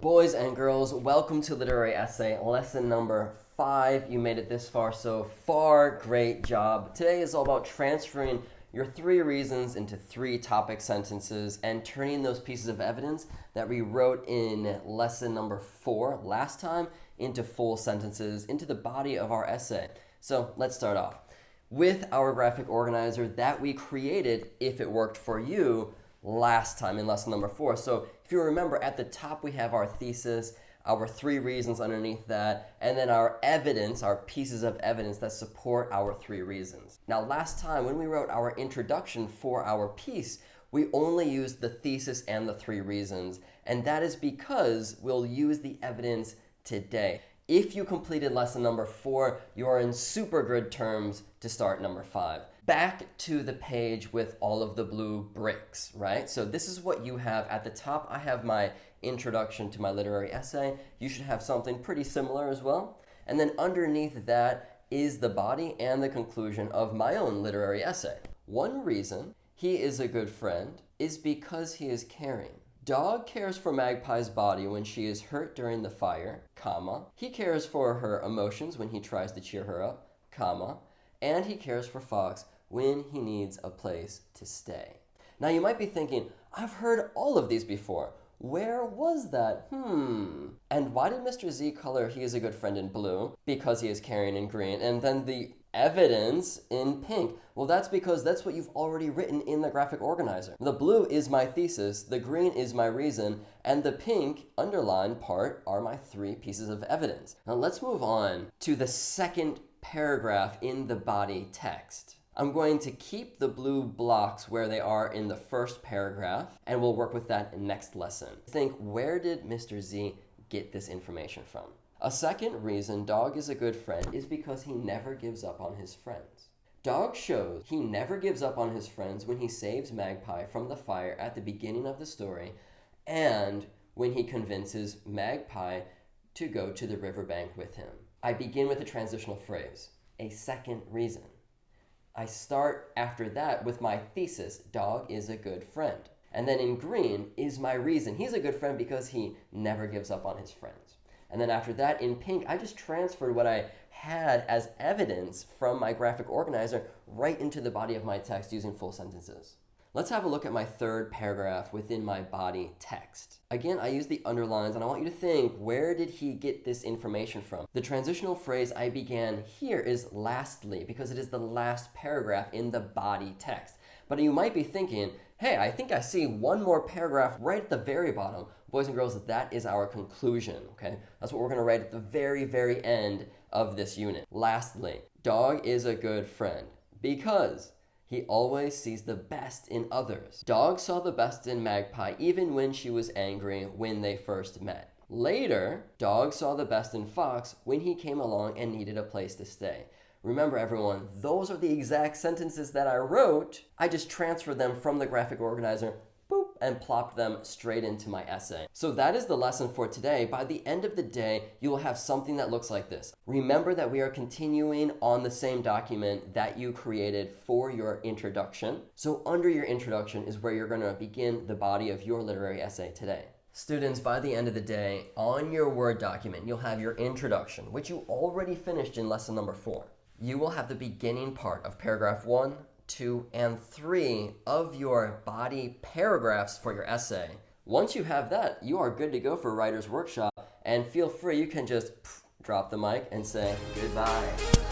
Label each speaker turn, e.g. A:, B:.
A: Boys and girls, welcome to Literary Essay, lesson number 5. You made it this far so far. Great job. Today is all about transferring your 3 reasons into 3 topic sentences and turning those pieces of evidence that we wrote in lesson number 4 last time into full sentences, into the body of our essay. So let's start off with our graphic organizer that we created if it worked for you last time in lesson number 4. So if you remember, at the top we have our thesis, our 3 reasons underneath that, and then our evidence, our pieces of evidence that support our 3 reasons. Now last time when we wrote our introduction for our piece, we only used the thesis and the 3 reasons, and that is because we'll use the evidence today. If you completed lesson number 4, you are in super good terms to start number 5. Back to the page with all of the blue bricks, right? So this is what you have at the top. I have my introduction to my literary essay. You should have something pretty similar as well. And then underneath that is the body and the conclusion of my own literary essay. One reason he is a good friend is because he is caring. Dog cares for Magpie's body when she is hurt during the fire, comma. He cares for her emotions when he tries to cheer her up, comma. And he cares for Fox when he needs a place to stay. Now you might be thinking, I've heard all of these before. Where was that? And why did Mr. Z color he is a good friend in blue? Because he is caring in green. And then the evidence in pink. Well, that's because that's what you've already written in the graphic organizer. The blue is my thesis, the green is my reason, and the pink underlined part are my 3 pieces of evidence. Now let's move on to the second paragraph in the body text. I'm going to keep the blue blocks where they are in the first paragraph, and we'll work with that in next lesson. Think, where did Mr. Z get this information from? A second reason Dog is a good friend is because he never gives up on his friends. Dog shows he never gives up on his friends when he saves Magpie from the fire at the beginning of the story, and when he convinces Magpie to go to the riverbank with him. I begin with a transitional phrase, a second reason. I start after that with my thesis, Dog is a good friend. And then in green is my reason. He's a good friend because he never gives up on his friends. And then after that in pink, I just transferred what I had as evidence from my graphic organizer right into the body of my text using full sentences. Let's have a look at my third paragraph within my body text. Again, I use the underlines, and I want you to think, where did he get this information from? The transitional phrase I began here is lastly, because it is the last paragraph in the body text. But you might be thinking, hey, I think I see one more paragraph right at the very bottom. Boys and girls, that is our conclusion, okay? That's what we're going to write at the very, very end of this unit. Lastly, Dog is a good friend because he always sees the best in others. Dog saw the best in Magpie even when she was angry when they first met. Later, Dog saw the best in Fox when he came along and needed a place to stay. Remember everyone, those are the exact sentences that I wrote. I just transferred them from the graphic organizer, boop, and plopped them straight into my essay. So that is the lesson for today. By the end of the day, you will have something that looks like this. Remember that we are continuing on the same document that you created for your introduction. So under your introduction is where you're going to begin the body of your literary essay today. Students, by the end of the day, on your Word document, you'll have your introduction, which you already finished in lesson number 4. You will have the beginning part of paragraph 1, 2, and 3 of your body paragraphs for your essay. Once you have that, you are good to go for Writer's Workshop, and feel free, you can just drop the mic and say goodbye.